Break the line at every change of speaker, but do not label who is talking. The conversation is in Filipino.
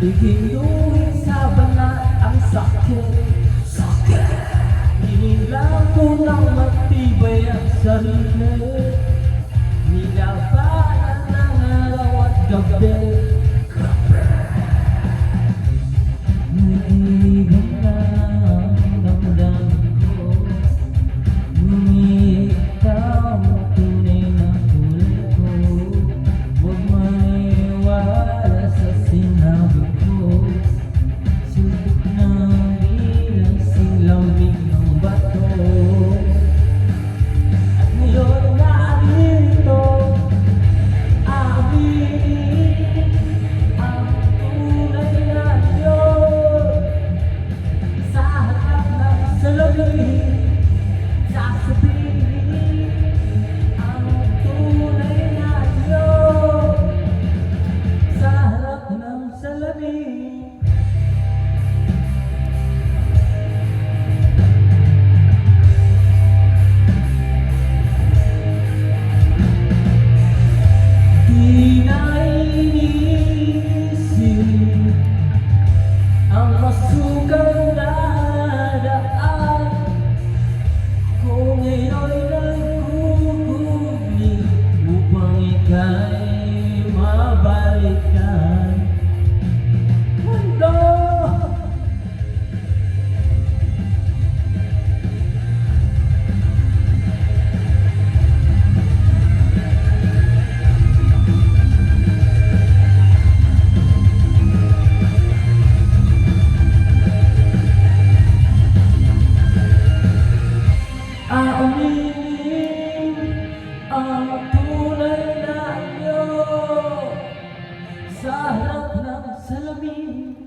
Ikinuhin sa banat ang sakit. Hinilang ko ng matibay ang sarili. Nilabanan ng araw at gabi. Naiiwan na ang damdamin ko. Ngunit ikaw ang tunay na kulay ko. Huwag maniwala sa sinabi ko. Subok na bilang sinlawig ng bato. At ngayon narito, aminin ang tunay na Diyos. Sa harap ng salamin, sasabihin ang tunay na Diyos. Sa harap ng salamin. Di na iniisip ang masugal na daan. Kung ngayon'y nagkukubli upang ika'y mabalikan. Mundo! Aminin ang tunay na Diyos sa harap ng salamin.